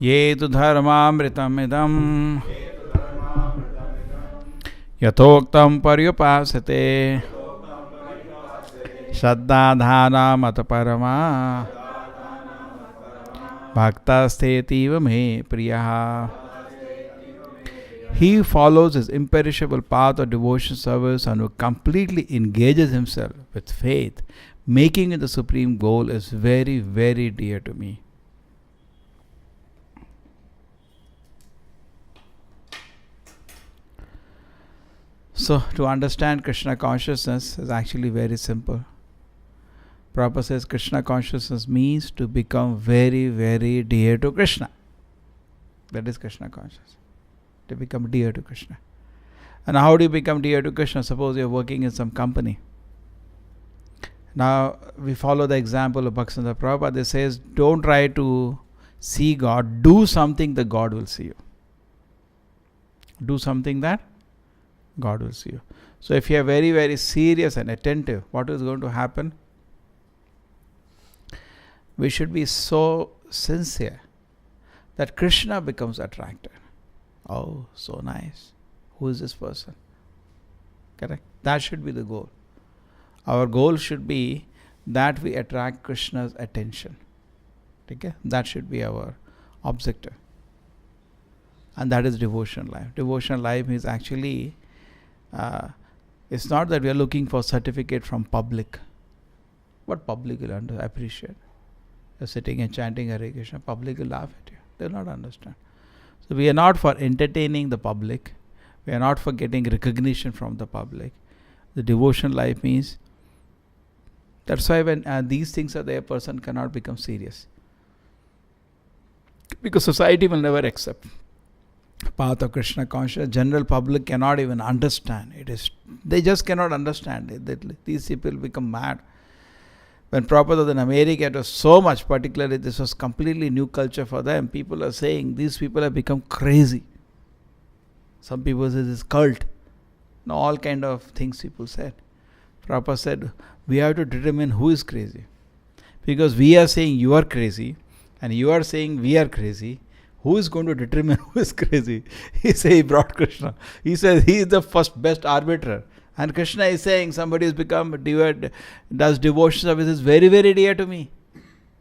ये tu dharmamritam idam yatoktam paryupasate shraddhadhana mataparama bhaktastetiva me priyaha. He follows his imperishable path of devotion service and who completely engages himself with faith, making it the supreme goal, is very, very dear to me. So, to understand Krishna consciousness is actually very simple. Prabhupada says Krishna consciousness means to become very, very dear to Krishna. That is Krishna consciousness. To become dear to Krishna. And how do you become dear to Krishna? Suppose you are working in some company. Now we follow the example of Bhaktivinoda Prabhupada. They says, don't try to see God, do something that God will see you. Do something that God will see you. So if you are very, very serious and attentive, what is going to happen? We should be so sincere that Krishna becomes attracted. Oh, so nice. Who is this person? Correct? That should be the goal. Our goal should be that we attract Krishna's attention. Okay? That should be our objective. And that is devotion life. Devotion life is actually, it's not that we are looking for certificate from public. What public will appreciate? You're sitting and chanting Hare Krishna, public will laugh at you. They will not understand. So we are not for entertaining the public. We are not for getting recognition from the public. The devotion life means, that's why when these things are there, a person cannot become serious. Because society will never accept path of Krishna consciousness. General public cannot even understand. They just cannot understand it. These people become mad. When Prabhupada was in America, it was so much, particularly this was completely new culture for them. People are saying these people have become crazy. Some people say this cult. All kind of things people said. Prabhupada said, we have to determine who is crazy. Because we are saying you are crazy and you are saying we are crazy. Who is going to determine who is crazy? He said he brought Krishna. He says he is the first best arbiter. And Krishna is saying somebody has become does devotion service is very, very dear to me.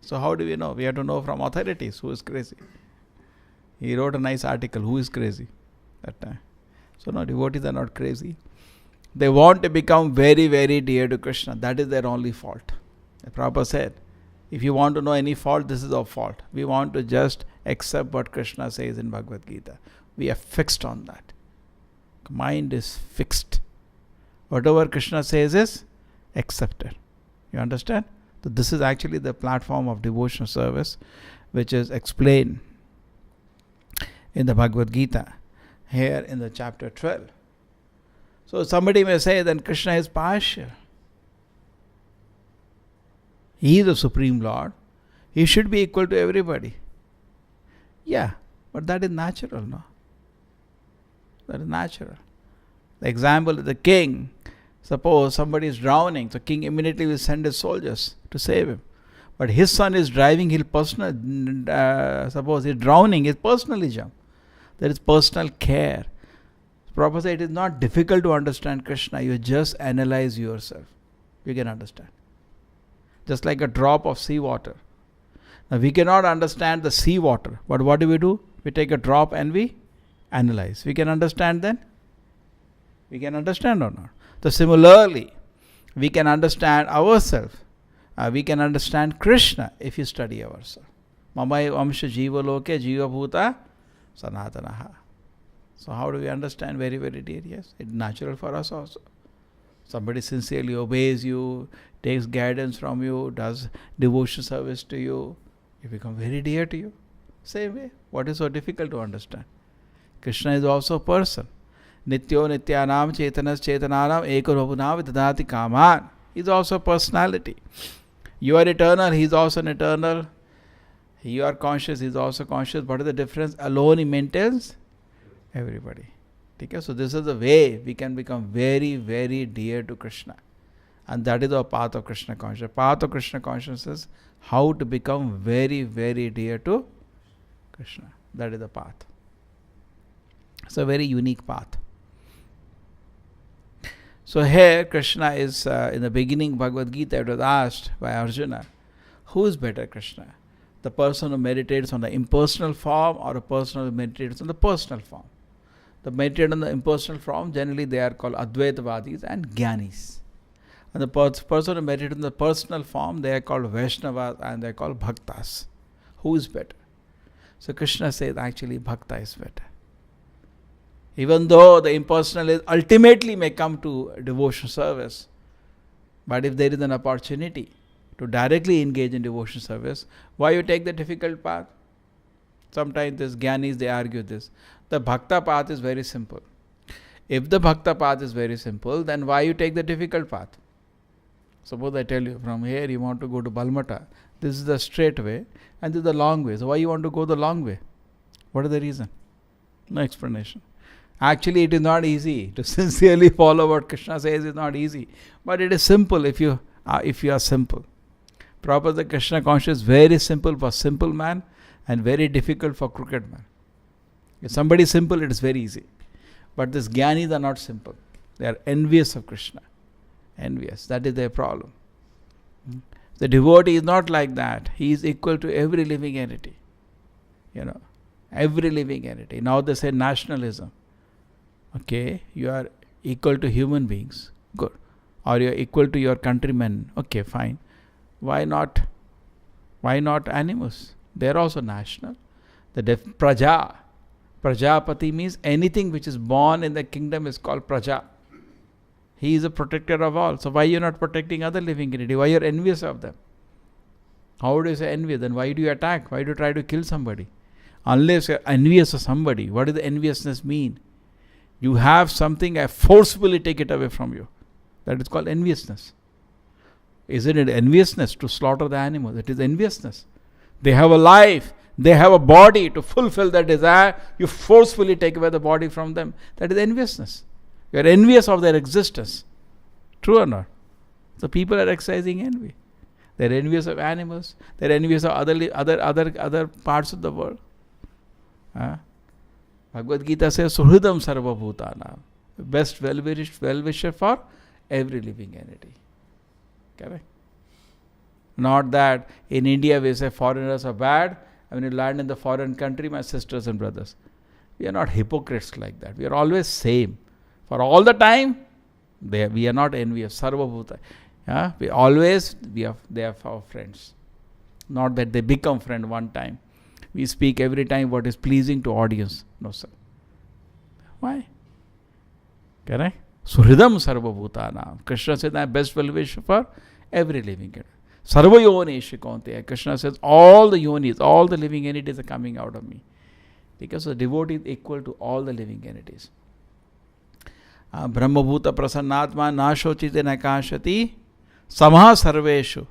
So how do we know? We have to know from authorities who is crazy. He wrote a nice article, who is crazy that time. So no, devotees are not crazy. They want to become very, very dear to Krishna. That is their only fault. The Prabhupada said, if you want to know any fault, this is our fault. We want to just accept what Krishna says in Bhagavad Gita. We are fixed on that. Mind is fixed. Whatever Krishna says is accepted. You understand? So this is actually the platform of devotional service, which is explained in the Bhagavad Gita, here in the chapter 12. So somebody may say then Krishna is partial. He is the Supreme Lord. He should be equal to everybody. Yeah, but that is natural, no? That is natural. The example of the king, suppose somebody is drowning, so king immediately will send his soldiers to save him. But his son is driving, he'll suppose he's drowning, he'll personally jump. There is personal care. Prabhupada said it is not difficult to understand Krishna, you just analyze yourself. You can understand. Just like a drop of seawater. Now we cannot understand the seawater, but what do? We take a drop and we analyze. We can understand then? We can understand or not? So similarly, we can understand ourselves. We can understand Krishna if you study ourselves. Mamai amsha jiva loke jiva bhuta sanatanaha. So how do we understand? Very, very dear. Yes, it's natural for us also. Somebody sincerely obeys you, takes guidance from you, does devotion service to you, you become very dear to you. Same way. What is so difficult to understand? Krishna is also a person. Nityo nityanam chetanas chetananam eko bhavunam vidadati kaman. He is also a personality. You are eternal, he is also an eternal. You are conscious, he is also conscious. What is the difference? Alone he maintains everybody. Okay? So this is the way we can become very, very dear to Krishna. And that is our path of Krishna consciousness. Path of Krishna consciousness is how to become very, very dear to Krishna. That is the path. It's a very unique path. So here Krishna is, in the beginning Bhagavad Gita, it was asked by Arjuna, who is better, Krishna? The person who meditates on the impersonal form or a person who meditates on the personal form? The meditate on the impersonal form, generally they are called Advaitavadis and Jnanis. And the person who meditates on the personal form, they are called Vaishnavas and they are called Bhaktas. Who is better? So Krishna says actually Bhakta is better. Even though the impersonal is ultimately may come to devotion service, but if there is an opportunity to directly engage in devotion service, why you take the difficult path? Sometimes these Jnanis, they argue this. The Bhakta path is very simple. If the Bhakta path is very simple, then why you take the difficult path? Suppose I tell you, from here you want to go to Balmata. This is the straight way and this is the long way. So why you want to go the long way? What is the reason? No explanation. Actually, it is not easy to sincerely follow what Krishna says. Is not easy, but it is simple if you are simple. Prabhupada, Krishna consciousness is very simple for simple man and very difficult for crooked man. If somebody is simple, it is very easy. But these Jnanis are not simple. They are envious of Krishna. Envious. That is their problem. The devotee is not like that. He is equal to every living entity. Every living entity. Now they say nationalism. Okay, you are equal to human beings. Good. Or you are equal to your countrymen. Okay, fine. Why not? Why not animals? They are also national. The Praja. Prajapati means anything which is born in the kingdom is called Praja. He is a protector of all. So why you are not protecting other living entities? Why you are envious of them? How do you say envious? Then why do you attack? Why do you try to kill somebody? Unless you are envious of somebody. What does the enviousness mean? You have something, I forcefully take it away from you. That is called enviousness. Isn't it enviousness to slaughter the animals? It is enviousness. They have a life. They have a body to fulfill their desire. You forcefully take away the body from them. That is enviousness. You are envious of their existence. True or not? So people are exercising envy. They are envious of animals. They are envious of other parts of the world. Bhagavad Gita says, Suhridam Sarva Bhutanam. Best well-wisher for every living entity. Correct? Not that in India we say foreigners are bad, and when you land in the foreign country, my sisters and brothers. We are not hypocrites like that. We are always same. For all the time, we are not envious. Sarva Bhuta. They are our friends. Not that they become friend one time. We speak every time what is pleasing to audience. No, sir. Why? Correct? Suhridam Sarva Bhutanam. Krishna said, I am best well-wisher for every living entity. Sarva yoneshi kaunteya. Krishna says, all the yonis, all the living entities are coming out of me. Because the devotee is equal to all the living entities. Brahma Bhuta Prasannatma Nashochite Nakashati Samaha Sarveshu.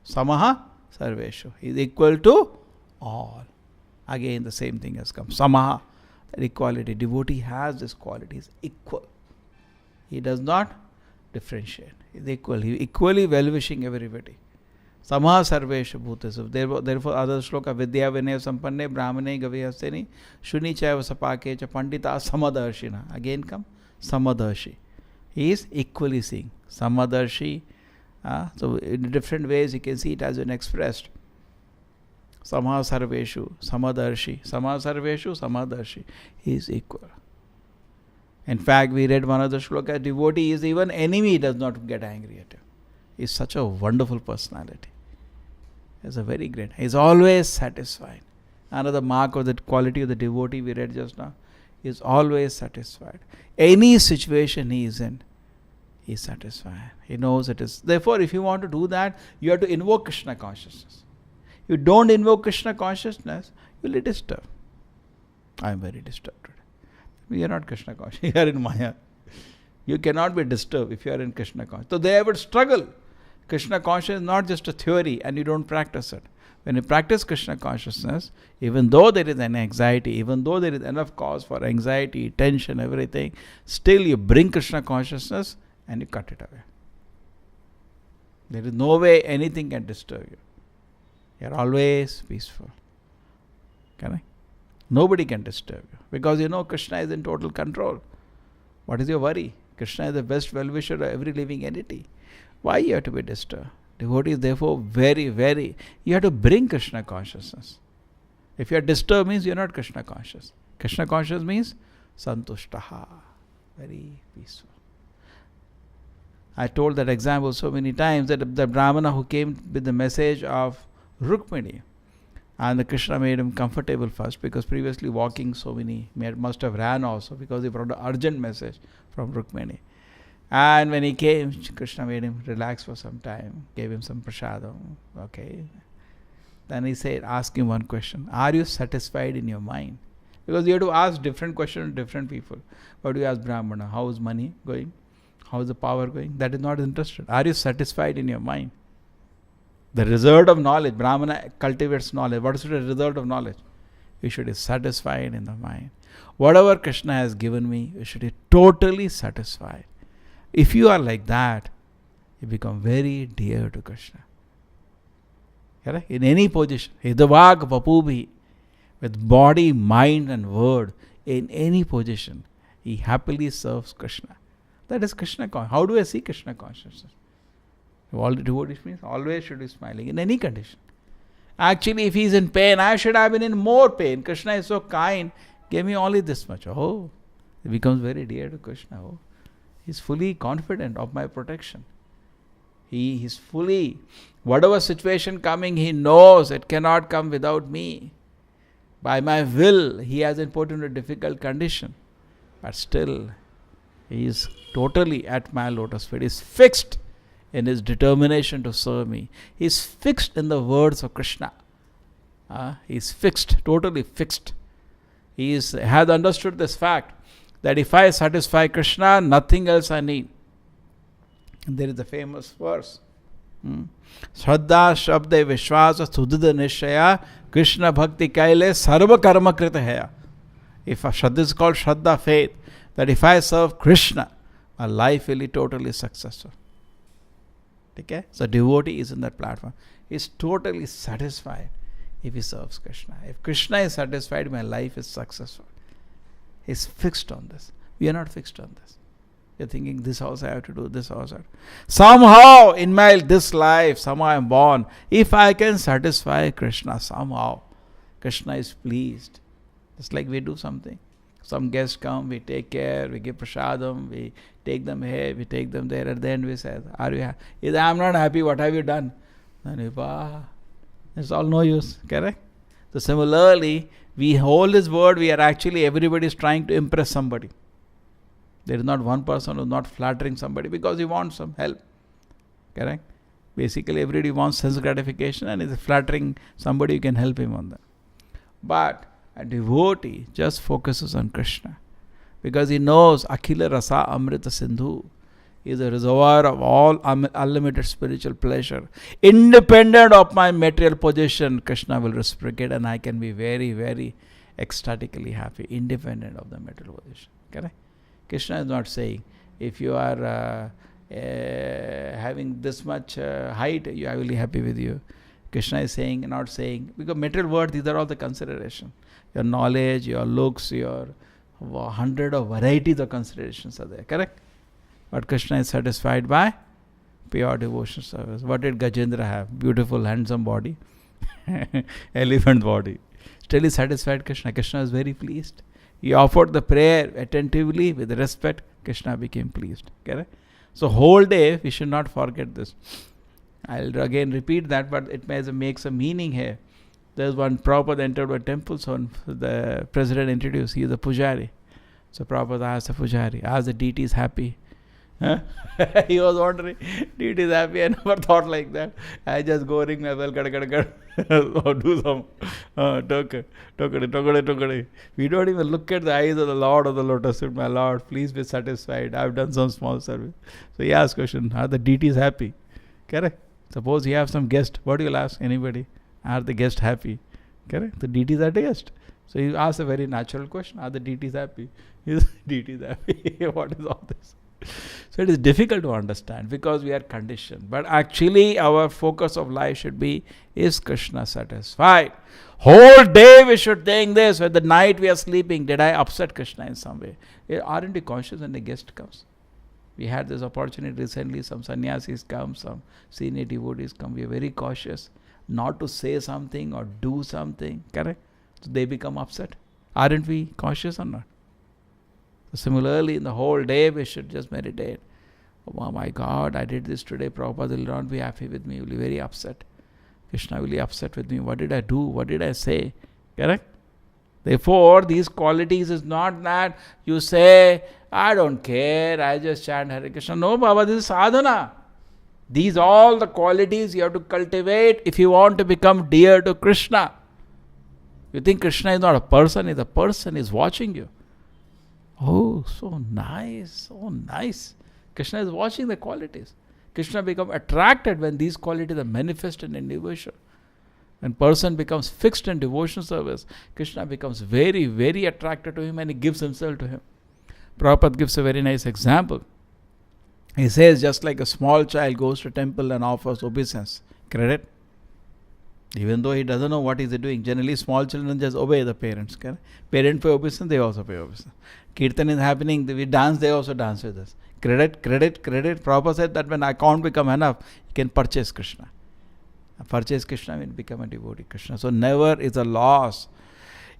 Samaha Sarveshu. He is equal to all. Again, the same thing has come. Samaha, that equality. Devotee has this quality. He is equal. He does not differentiate. He is equal. He is equally well-wishing everybody. Samaha Sarveshu Bhutesu. Therefore, other shloka Vidya Vinaya Sampanne Brahmane Gaviyaseni Shuni Chaiva Sapake Cha Pandita Samadarshina. Again come Samadarshi. He is equally seeing. Samadarshi. So in different ways you can see it has been expressed. Samaha Sarveshu, Samadarshi. Samaha Sarveshu, Samadarshi. He is equal. In fact, we read one other shloka, devotee is even enemy does not get angry at him. He is such a wonderful personality. He is a very great. He is always satisfied. Another mark of the quality of the devotee we read just now. He is always satisfied. Any situation he is in, he is satisfied. He knows it is. Therefore, if you want to do that, you have to invoke Krishna consciousness. You don't invoke Krishna consciousness, you will be disturbed. I am very disturbed today. We are not Krishna conscious. You are in Maya. You cannot be disturbed if you are in Krishna consciousness. So they would struggle. Krishna consciousness is not just a theory and you don't practice it. When you practice Krishna consciousness, even though there is an anxiety, even though there is enough cause for anxiety, tension, everything, still you bring Krishna consciousness and you cut it away. There is no way anything can disturb you. You are always peaceful. Correct? Nobody can disturb you because you know Krishna is in total control. What is your worry? Krishna is the best well-wisher of every living entity. Why you have to be disturbed? Devotee is therefore you have to bring Krishna consciousness. If you are disturbed means you are not Krishna conscious. Krishna conscious means santushtaha, very peaceful. I told that example so many times that the Brahmana who came with the message of Rukmini, and the Krishna made him comfortable first because previously walking so many must have ran also because he brought an urgent message from Rukmini. And when he came, Krishna made him relax for some time, gave him some prasadam. Okay. Then he said, ask him one question. Are you satisfied in your mind? Because you have to ask different questions to different people. What do you ask Brahmana? How is money going? How is the power going? That is not interested. Are you satisfied in your mind? The result of knowledge, Brahmana cultivates knowledge. What is the result of knowledge? You should be satisfied in the mind. Whatever Krishna has given me, you should be totally satisfied. If you are like that, you become very dear to Krishna. In any position, Hidavag Vapubhi, with body, mind and word, in any position, he happily serves Krishna. That is Krishna consciousness. How do I see Krishna consciousness? All the devotees means always should be smiling in any condition. Actually, if he is in pain, I should have been in more pain. Krishna is so kind, gave me only this much. Oh, he becomes very dear to Krishna. Oh, he is fully confident of my protection. He is fully, whatever situation coming, he knows it cannot come without me. By my will, he has been put into a difficult condition. But still, he is totally at my lotus feet. He is fixed in his determination to serve me. He is fixed in the words of Krishna. He is fixed, totally fixed. He has understood this fact that if I satisfy Krishna, nothing else I need. And there is a famous verse. Shraddha Shabde Vishwasa Sudhida Nishaya Krishna Bhakti Kaile Sarva Karma Krita Haya. If Shraddha is called Shraddha, faith, that if I serve Krishna, my life will be totally successful. Okay? So devotee is in that platform. He is totally satisfied if he serves Krishna. If Krishna is satisfied, my life is successful. He is fixed on this. We are not fixed on this. We are thinking, this also I have to do, this also I have to do. Somehow in this life, somehow I am born. If I can satisfy Krishna, somehow Krishna is pleased. It's like we do something. Some guests come, we take care, we give prasadam, we take them here, we take them there. At the end we say, are you happy? If I am not happy, what have you done? Then it's all no use, correct? So similarly, we hold his word, we are actually, everybody is trying to impress somebody. There is not one person who is not flattering somebody because he wants some help, correct? Basically everybody wants sense gratification and is flattering somebody, you can help him on that. But a devotee just focuses on Krishna because he knows Akhila Rasa Amrita Sindhu is a reservoir of all unlimited spiritual pleasure. Independent of my material position, Krishna will reciprocate and I can be very, very ecstatically happy, independent of the material position. Correct? Krishna is not saying, if you are having this much height, I will be happy with you. Krishna is saying, not saying, because material worth, these are all the considerations. Your knowledge, your looks, your 100 of varieties of considerations are there, correct? But Krishna is satisfied by pure devotion service. What did Gajendra have? Beautiful, handsome body, elephant body. Still he satisfied Krishna. Krishna was very pleased. He offered the prayer attentively, with respect. Krishna became pleased, correct? So whole day, we should not forget this. I'll again repeat that, but it makes a meaning here. There's one Prabhupada entered a temple, so the president introduced, he is a pujari. So Prabhupada asked the pujari, asked the deity is happy. Huh? He was wondering, deity is happy, I never thought like that. I just go ring my bell, or do some tokade. We don't even look at the eyes of the Lord of the lotus feet. My Lord, please be satisfied. I've done some small service. So he asked question, are the deities happy? Correct? Suppose you have some guest, what do you ask anybody? Are the guests happy? Correct? The deities are the guest. So you ask a very natural question, are the deities happy? Is deities happy? What is all this? So it is difficult to understand because we are conditioned. But actually our focus of life should be, is Krishna satisfied? Whole day we should think this. At the night we are sleeping, did I upset Krishna in some way? Aren't we conscious when the guest comes? We had this opportunity recently. Some sannyasis come, some senior devotees come. We are very cautious not to say something or do something. Correct? So they become upset. Aren't we cautious or not? So similarly, in the whole day we should just meditate. Oh my God, I did this today. Prabhupada will not be happy with me. He will be very upset. Krishna will be upset with me. What did I do? What did I say? Correct? Therefore, these qualities is not that you say, I don't care, I just chant Hare Krishna. No, Baba, this is sadhana. These all the qualities you have to cultivate if you want to become dear to Krishna. You think Krishna is not a person, is a person is watching you. Oh, so nice, so nice. Krishna is watching the qualities. Krishna becomes attracted when these qualities are manifest in individual. When person becomes fixed in devotion service, Krishna becomes very, very attracted to him and he gives himself to him. Prabhupada gives a very nice example. He says, just like a small child goes to temple and offers obeisance, credit, even though he doesn't know what he's doing. Generally, small children just obey the parents. Correct? Parents pay obeisance, they also pay obeisance. Kirtan is happening, we dance, they also dance with us. Credit. Prabhupada said that when account become enough, you can purchase Krishna. Purchase Krishna means become a devotee Krishna. So never is a loss.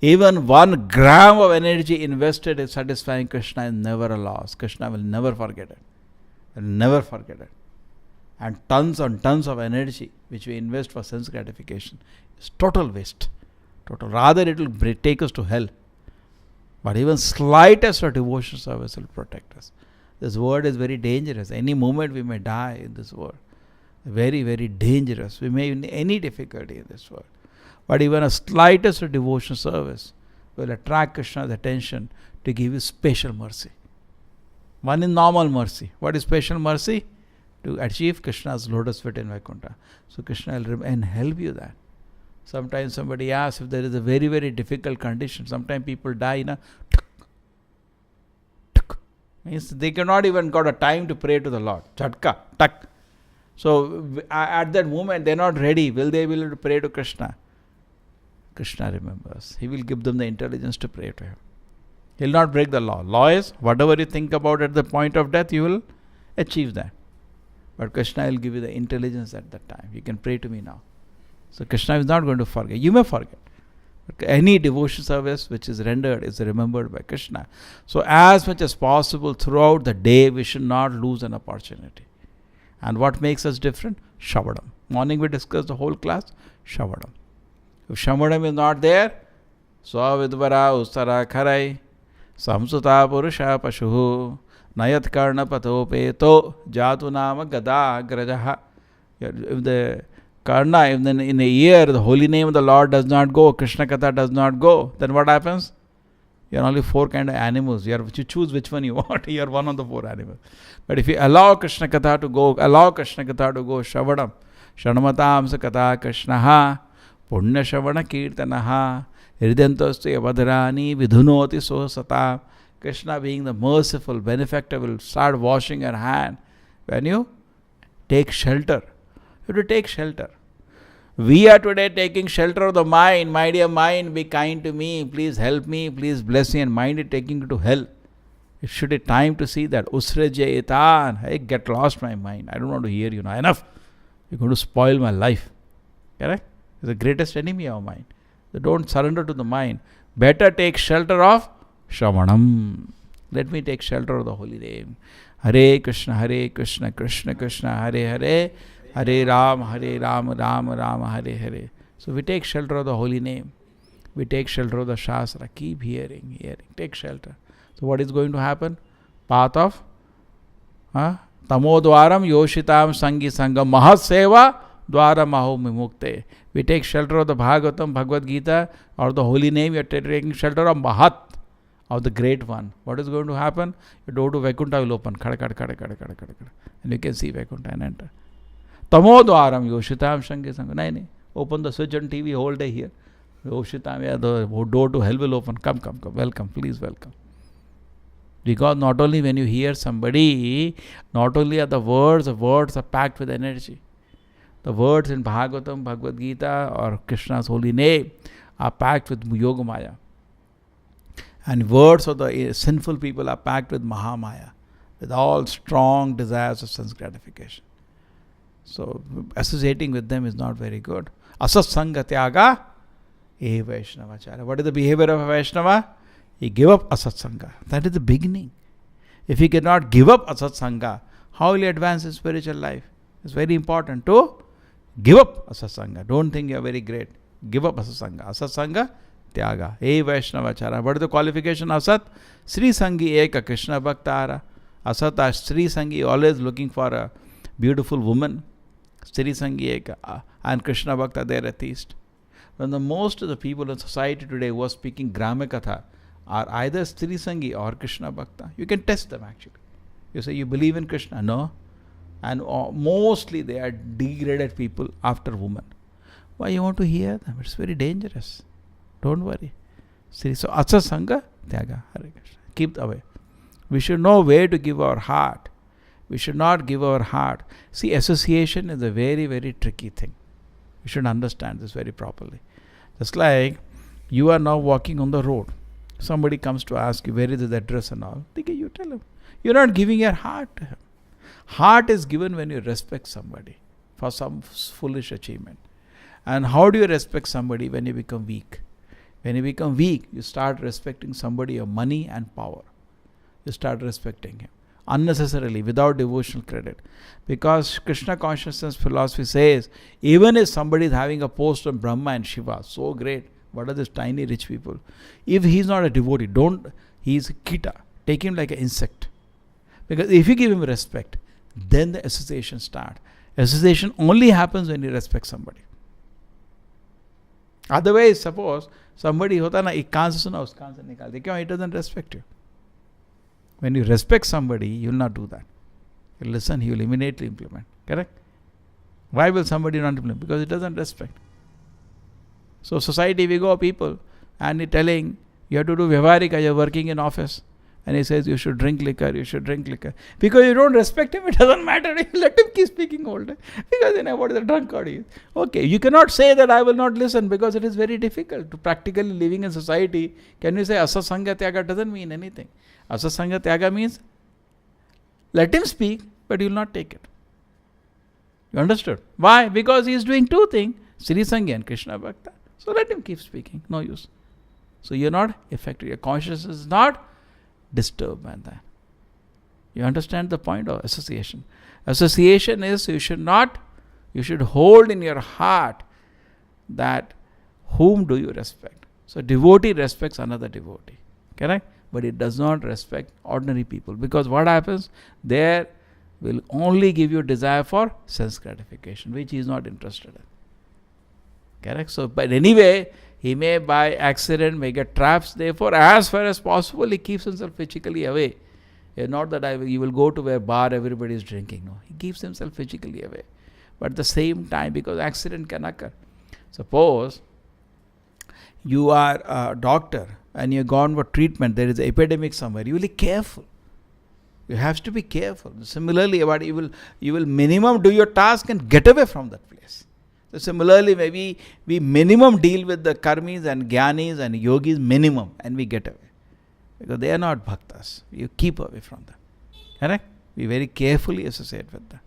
Even 1 gram of energy invested in satisfying Krishna is never a loss. Krishna will never forget it. Will never forget it. And tons and tons of energy which we invest for sense gratification is total waste. Total. Rather it will take us to hell. But even slightest of devotion service will protect us. This world is very dangerous. Any moment we may die in this world. Very, very dangerous. We may have any difficulty in this world. But even a slightest of devotion service will attract Krishna's attention to give you special mercy. One is normal mercy. What is special mercy? To achieve Krishna's lotus feet in Vaikuntha. So Krishna will help you that. Sometimes somebody asks if there is a very, very difficult condition. Sometimes people die in a means they cannot even got a time to pray to the Lord. Chatka, tak. So at that moment they are not ready. Will they be able to pray to Krishna? Krishna remembers. He will give them the intelligence to pray to him. He will not break the law. Law is whatever you think about at the point of death, you will achieve that. But Krishna will give you the intelligence at that time. You can pray to me now. So Krishna is not going to forget. You may forget. But any devotion service which is rendered is remembered by Krishna. So as much as possible throughout the day, we should not lose an opportunity. And what makes us different? Shavadam. Morning we discussed the whole class. Shavadam. If Shavadam is not there, Swavidvara Ustara Kharai Samsuta Purusha Pashuhu Nayat Karna Patopeto Jatu Nama Gada Grajaha. If the Karna, if then in a year the holy name of the Lord does not go, Krishna Katha does not go, then what happens? You are only 4 kind of animals. You choose which one you want. You are one of the 4 animals. But if you allow Krishna Katha to go, Shavadam, Shanamatam Sakatha Krishnaha, Punya Shavana Kirtanaha, Hridantostu Yavadharani, Vidhunoti Sosata. Krishna being the merciful benefactor will start washing your hand. When you take shelter, you have to take shelter. We are today taking shelter of the mind. My dear mind, be kind to me. Please help me. Please bless me. And mind is taking you to hell. It should be time to see that. Usreje itan. Hey, get lost, my mind. I don't want to hear you now. Enough. You're going to spoil my life. Correct? It's the greatest enemy of mind. So don't surrender to the mind. Better take shelter of Shravanam. Let me take shelter of the holy name. Hare Krishna, Krishna Krishna, Hare Hare. Hare Ram, Ram Ram, Hare Hare. So we take shelter of the holy name. We take shelter of the Shastra. Keep hearing. Take shelter. So what is going to happen? Path of Tamodwaram Yoshitam Sangi Sangam Mahat Seva Dwara Maho Mimukte. We take shelter of the Bhagavatam, Bhagavad Gita, or the holy name. You are taking shelter of Mahat, of the great one. What is going to happen? Your door to Vaikuntha will open. And you can see Vaikuntha and enter. Tamodwaram Yoshitam Sangi Sangam. Nahi. Open the switch on TV whole day here. Yoshitam, the door to hell will open. Come. Welcome. Please welcome. Because not only when you hear somebody, not only are the words are packed with energy. The words in Bhagavatam, Bhagavad Gita or Krishna's holy name are packed with Yoga Maya. And words of the sinful people are packed with Mahamaya, with all strong desires of sense gratification. So associating with them is not very good. Asatsanga tyaga e Vaishnavacharya. What is the behavior of a Vaishnava? He give up asatsanga. That is the beginning. If he cannot give up asatsanga, how will he advance in spiritual life? It's very important to give up asatsanga. Don't think you are very great. Give up asatsanga. Asatsanga tyaga e Vaishnavacharya. What is the qualification of Asat? Sri Sangi eka Krishna Bhaktara. Asata Sri Sangi, always looking for a beautiful woman. Sri Sangi eka. And Krishna Bhakta, they are atheist. When the most of the people in society today who are speaking Gramakatha are either Sri Sangi or Krishna Bhakta. You can test them actually. You say, you believe in Krishna? No. And mostly they are degraded people after women. Why you want to hear them? It's very dangerous. Don't worry. See, so Asa Sangha Tyaga. Hare Krishna. Keep away. We should know where to give our heart. We should not give our heart. See, association is a very, very tricky thing. You should understand this very properly. Just like you are now walking on the road. Somebody comes to ask you, where is the address and all. You tell him. You're not giving your heart to him. Heart is given when you respect somebody for some foolish achievement. And how do you respect somebody when you become weak? When you become weak, you start respecting somebody of money and power. You start respecting him unnecessarily, without devotional credit. Because Krishna consciousness philosophy says, even if somebody is having a post on Brahma and Shiva, so great, what are these tiny rich people? If he is not a devotee, he is a kita. Take him like an insect. Because if you give him respect, then the association starts. Association only happens when you respect somebody. Otherwise, suppose somebody hota na ek kaan se suna us kaan se nikal de. Kyun? He doesn't respect you. When you respect somebody, you will not do that. You listen, he will immediately implement. Correct? Why will somebody not implement? Because he doesn't respect. So society, we go people and he telling you have to do vyavaharika, you are working in office. And he says you should drink liquor, you should drink liquor. Because you don't respect him, it doesn't matter. You let him keep speaking all day. Because you know what is a drunkard he is. Okay, you cannot say that I will not listen because it is very difficult to practically living in society. Can you say Asa Sangha Tyaga doesn't mean anything. Asa Sangha Tyaga means let him speak, but you will not take it. You understood? Why? Because he is doing two things, Sri Sangha and Krishna Bhakta. So let him keep speaking, no use. So you are not effective. Your consciousness is not disturbed by that. You understand the point of association? Association is you should hold in your heart that whom do you respect. So devotee respects another devotee. Correct? But it does not respect ordinary people. Because what happens? There will only give you desire for sense gratification, which he is not interested in. Correct? So, but anyway, he may by accident may get traps. Therefore, as far as possible, he keeps himself physically away. Not that he will go to a bar, everybody is drinking. No, he keeps himself physically away. But at the same time, because accident can occur. Suppose you are a doctor and you're gone for treatment, there is an epidemic somewhere. You will be careful. You have to be careful. Similarly, you will minimum do your task and get away from that place. So similarly, maybe we minimum deal with the karmis and jnanis and yogis minimum, and we get away. Because they are not bhaktas. You keep away from them. Correct? We very carefully associate with them.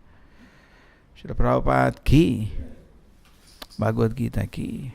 Srila Prabhupada ki, Bhagavad Gita ki.